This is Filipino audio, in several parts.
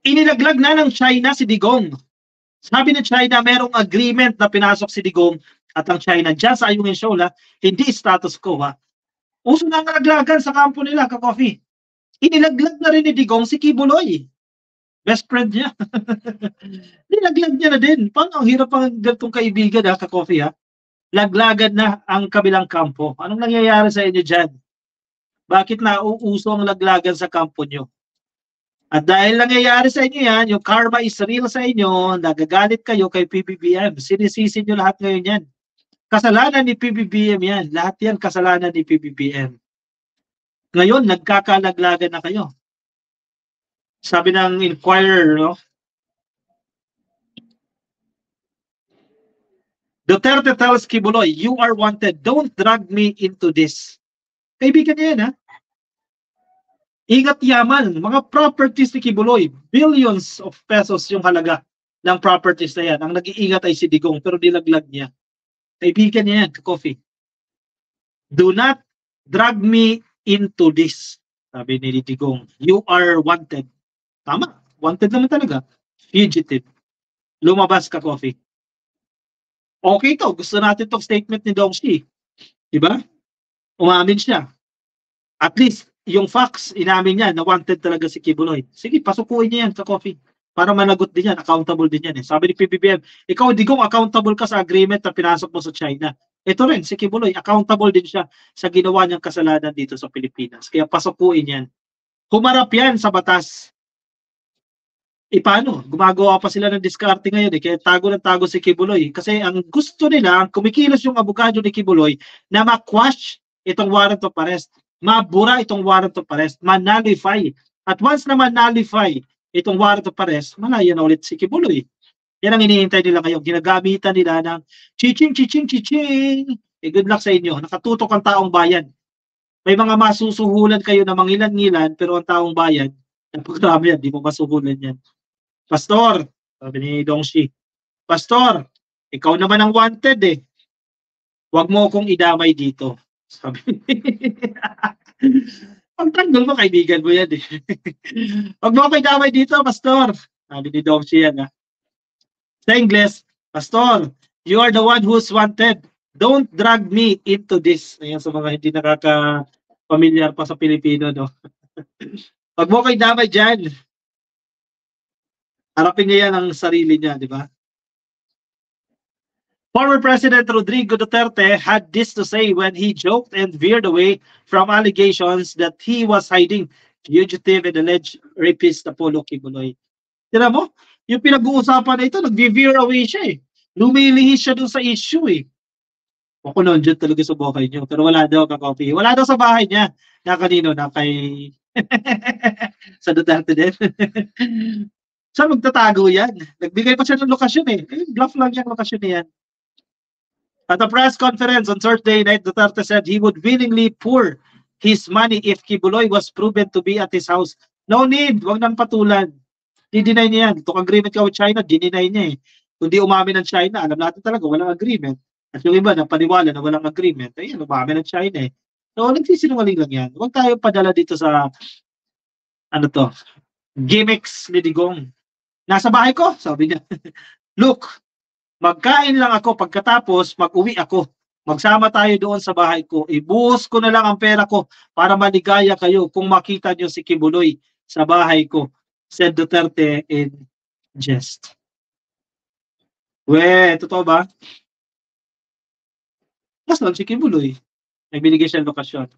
Inilaglag na ng China si Digong. Sabi ng China, merong agreement na pinasok si Digong at ang China. Diyan sa Ayungin Show, hindi status quo, ha. Uso na nalaglagan sa kampo nila, ka-coffee. Inilaglag na rin ni Digong si Kibuloy. Best friend niya. Nilaglag niya na din. Paano ang hirap ang ganitong kaibigan, ha, ka-coffee, ha? Laglagan na ang kabilang kampo. Anong nangyayari sa inyo dyan? Bakit nauuso ang laglagan sa kampo nyo? At dahil nangyayari sa inyo yan, yung karma is real sa inyo, nagagalit kayo kay PBBM. Sinisisi nyo lahat ngayon yan. Kasalanan ni PBBM yan. Lahat yan kasalanan ni PBBM. Ngayon, nagkakalaglagan na kayo. Sabi ng Inquirer, no? Duterte tells Kibuloy, you are wanted. Don't drag me into this. Kaibigan niya yan, ha? Ingat yaman, mga properties ni Kibuloy, billions of pesos yung halaga ng properties na yan. Ang nag-iingat ay si Digong, pero nilaglag niya. Kaibigan niya yan, coffee. Do not drag me into this, sabi ni Digong. You are wanted. Tama, wanted naman talaga. Fugitive. Lumabas ka, coffee. Okay to, gusto natin itong statement ni Dong Xi. Diba? Umamin siya. At least, yung facts, inamin niya na wanted talaga si Kibuloy. Sige, pasukuin niya yan sa coffee. Para managot din yan, accountable din yan. Sabi ni PBBM, ikaw Digong, accountable ka sa agreement na pinasok mo sa China. Ito rin, si Kibuloy, accountable din siya sa ginawa niyang kasalanan dito sa Pilipinas. Kaya pasukuin yan. Humarap yan sa batas. Paano? Gumagawa pa sila ng diskarte ngayon. Kaya tago ng tago si Kibuloy. Kasi ang gusto nila, kumikilos yung abogado ni Kibuloy na ma-quash itong warrant of arrest. Mabura itong warrant of arrest, manalify. At once na manalify itong warrant of arrest, malaya na ulit si Kibuloy. Yan ang hinihintay nila ngayon. Ginagamitan nila ng chiching. Good luck sa inyo. Nakatutok ang taong bayan. May mga masusuhulan kayo na mangilan-ngilan, pero ang taong bayan, napagdami yan, di mo masuhulan yan. Pastor, sabi ni Dong Xi, Pastor, ikaw naman ang wanted eh. Huwag mo akong idamay dito. Sabi ang tanggol mo, kaibigan mo yan eh. Huwag mo akong idamay dito, Pastor. Sabi ni Dong Xi yan ha. Sa English, Pastor, you are the one who's wanted. Don't drag me into this. Ayan sa mga hindi nakaka-familiar pa sa Pilipino, no? Huwag mo akong idamay dyan. Harapin niya yan ang sarili niya, di ba? Former President Rodrigo Duterte had this to say when he joked and veered away from allegations that he was hiding fugitive and alleged rapist Apollo Kibuloy. Tira mo? Yung pinag-uusapan na ito, nag-veer away siya eh. Lumilihis siya dun sa issue eh. Ako noon, dyan talaga sa buhay niyo. Pero wala daw ka-coffee. Wala daw sa bahay niya. Na kanino? Na kay... sa Duterte din. Saan magtatago yan? Nagbigay pa siya ng lokasyon eh. Bluff lang yung lokasyon niyan. At a press conference on Thursday night, Duterte said he would willingly pour his money if Kibuloy was proven to be at his house. No need, wag nang patulan. Di-deny niya yan. Itong agreement ka with China, di-deny niya eh. Kung di umamin ng China, alam natin talaga walang agreement. At yung iba, napaniwala na walang agreement. Ayun, umamin ng China eh. So, nagsisinungaling lang yan. Huwag tayo padala dito sa, ano to, gimmicks ni Digong. Nasa bahay ko, sabi niya. Look, magkain lang ako, pagkatapos mag-uwi ako. Magsama tayo doon sa bahay ko. Ibuhos ko na lang ang pera ko para maligaya kayo kung makita niyo si Kibuloy sa bahay ko, said Duterte in jest. Totoo ba? Mas lang si Kibuloy. Nagbinigay siya ng lokasyon.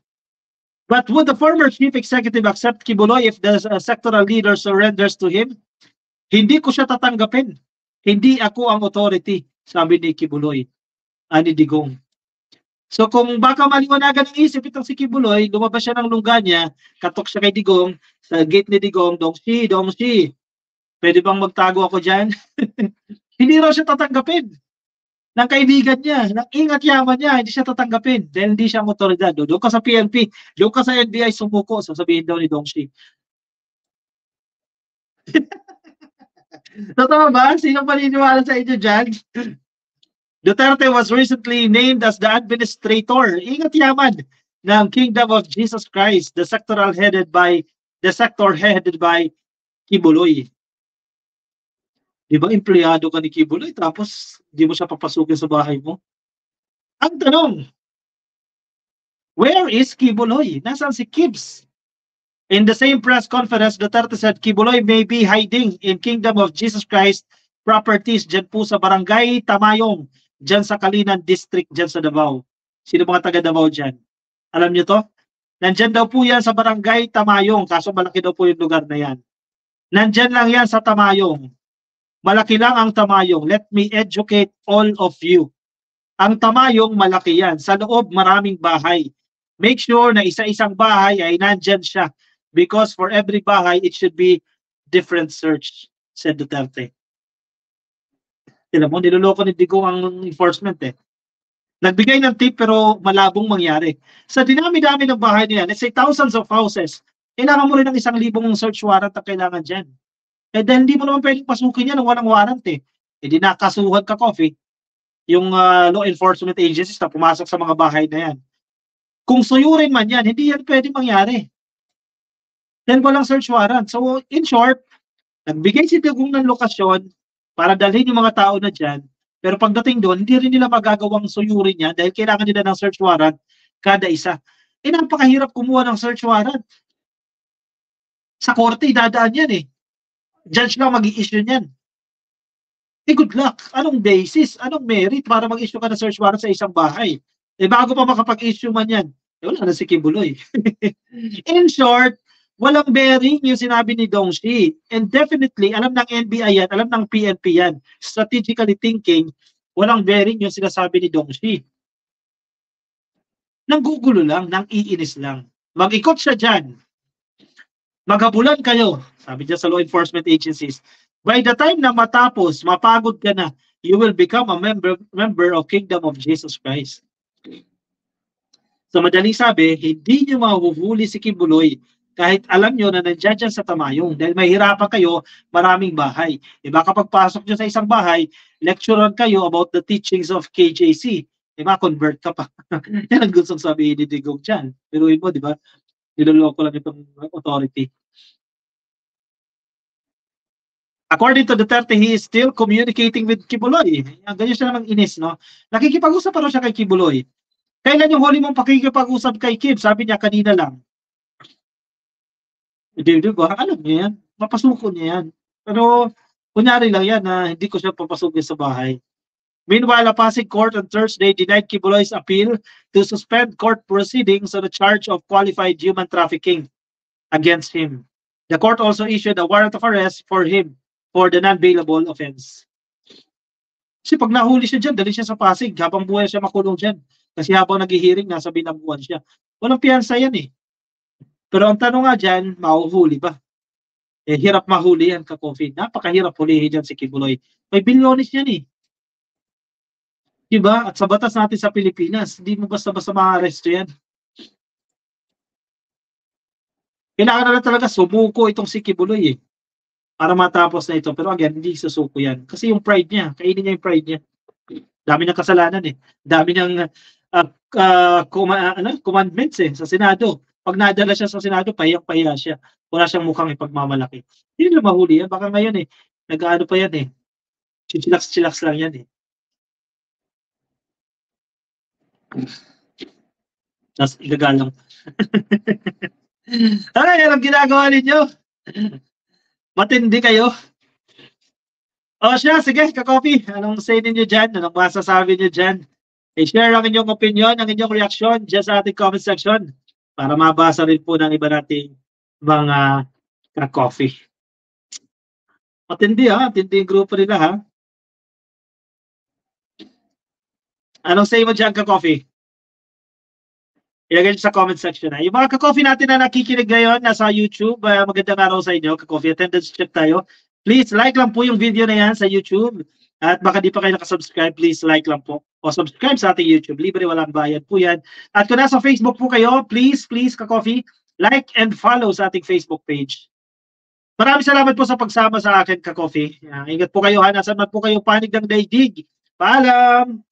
But would the former chief executive accept Kibuloy if the sectoral leader surrenders to him? Hindi ko siya tatanggapin. Hindi ako ang authority, sabi ni Kibuloy, ani Digong. So kung baka maliwanagan ng isip itong si Kibuloy, lumabas siya ng lungga niya, katok siya kay Digong, sa gate ni Digong, Dong Xi, pwede bang magtago ako dyan? Hindi raw siya tatanggapin. Ng kaibigan niya, ng ingat yaman niya, hindi siya tatanggapin dahil hindi siya ang otoridad. Doon ka sa PNP, doon ka sa NBI sumuko, sasabihin daw ni Dong Xi. Totoo ba? Sino paniniwala sa inyo dyan? Duterte was recently named as the administrator, ingat yaman, ng Kingdom of Jesus Christ, the sector headed by Kibuloy. Di ba, empleyado ka ni Kibuloy, tapos di mo siya papasukin sa bahay mo? Ang tanong, where is Kibuloy? Nasaan si Kibs? In the same press conference, Duterte said Kibuloy may be hiding in Kingdom of Jesus Christ properties dyan po sa Barangay Tamayong, dyan sa Kalinan District, dyan sa Davao. Sino mga taga Davao dyan? Alam nyo to? Nandyan daw po yan sa Barangay Tamayong, kaso malaki daw po yung lugar na yan. Nandyan lang yan sa Tamayong. Malaki lang ang Tamayong. Let me educate all of you. Ang Tamayong, malaki yan. Sa loob, maraming bahay. Make sure na isa-isang bahay ay nandyan siya. Because for every bahay, it should be different search, said Duterte. Tila mo, niloloko ni Digong ang enforcement eh. Nagbigay ng tip pero malabong mangyari. Sa dinami-dami ng bahay nila, let's say thousands of houses, kailangan mo rin ng 1,000 search warrant na kailangan dyan. Eh dahil hindi mo naman pwedeng pasukin yan ng walang warrant eh. Eh di nakasuhan ka, Coffee, yung law enforcement agencies na pumasok sa mga bahay na yan. Kung suyurin man yan, hindi yan pwedeng mangyari. Then walang search warrant. So in short, nagbigay si Digong ng lokasyon para dalhin yung mga tao na dyan. Pero pagdating doon, hindi rin nila magagawang suyurin yan dahil kailangan nila ng search warrant kada isa. Eh napakahirap kumuha ng search warrant. Sa korte, dadaan yan eh. Judge lang mag-i-issue niyan. Eh good luck. Anong basis? Anong merit para mag-issue ka ng search warrant sa isang bahay? Eh bago pa makapag-issue man yan, eh wala na si Kibuloy. In short, walang bearing yung sinabi ni Dongshi. And definitely, alam ng NBI yan, alam ng PNP yan. Strategically thinking, walang bearing yung sinasabi ni Dongshi. Nanggugulo lang, nang iinis lang. Mag-ikot siya dyan. Maghabulan kayo, sabi niya sa law enforcement agencies. By the time na matapos, mapagod ka na, you will become a member of Kingdom of Jesus Christ. So madaling sabi, hindi niyo mahuhuli si Kibuloy kahit alam nyo na nandiyan dyan sa Tamayong. Dahil mahirapan kayo, maraming bahay. Diba kapag pasok nyo sa isang bahay, lecturean kayo about the teachings of KJC. Diba, convert ka pa. Yan ang gustong sabihin ni Digong dyan. Pero mo, diba, niloloko lang itong authority. According to Duterte, he is still communicating with Kibuloy. Ganyan siya namang inis, no? Nakikipag-usap pa rin siya kay Kibuloy. Kailan yung huli mong pakikipag-usap kay Kib? Sabi niya kanina lang. Hindi ba? Alam niya yan. Mapasuko niya yan. Pero, kunyari lang yan na hindi ko siya papasukin sa bahay. Meanwhile, a Pasig court on Thursday denied Kibuloy's appeal to suspend court proceedings on the charge of qualified human trafficking against him. The court also issued a warrant of arrest for him for the non-bailable offense. Kasi pag nahuli siya dyan, dali siya sa Pasig habang buhay siya makulong dyan. Kasi habang nag-hearing, nasa binabuan siya. Walang piyansa yan eh. Pero ang tanong nga dyan, mahuhuli ba? Eh, hirap mahuli yan, ka-Coffee. Napakahirap hulihin dyan si Kibuloy. May bilyones yan eh. Diba? At sa batas natin sa Pilipinas, hindi mo basta-basta ma-arresto yan. Kailangan na lang talaga sumuko itong si Kibuloy eh. Para matapos na ito. Pero again, hindi susuko yan. Kasi yung pride niya, kainin niya yung pride niya. Dami ng kasalanan eh. Dami ng commandments eh sa Senado. Pag nadala siya sa Senado, pahiyang-pahiya siya. Wala siyang mukhang ipagmamalaki. Hindi na mahuli yan. Baka ngayon eh, nag-ano pa yan eh. Chillax-chillax lang yan eh. Tapos igagalang. Ay, anong ginagawa ninyo? Matindi kayo. O siya, sige, ka-Coffee. Anong say ninyo dyan? Anong masasabi ninyo dyan? I-share ang inyong opinion, ang inyong reaction dyan sa ating comment section para mabasa rin po ng iba nating mga ka-Coffee. Matindi ha, matindi yung grupo nila ha. Anong say mo dyan, ka-Coffee? Ilagay sa comment section ha. Yung mga ka-Coffee natin na nakikinig ngayon, nasa YouTube, magandang araw sa inyo, ka-Coffee. Attendance check tayo. Please like lang po yung video na yan sa YouTube. At baka di pa kayo nakasubscribe, please like lang po. O subscribe sa ating YouTube. Libre, walang bayad po yan. At kung nasa Facebook po kayo, please, ka-Coffee, like and follow sa ating Facebook page. Maraming salamat po sa pagsama sa akin, ka-Coffee. Ingat po kayo ha. Nasaan man po kayo panig ng daigdig. Paalam!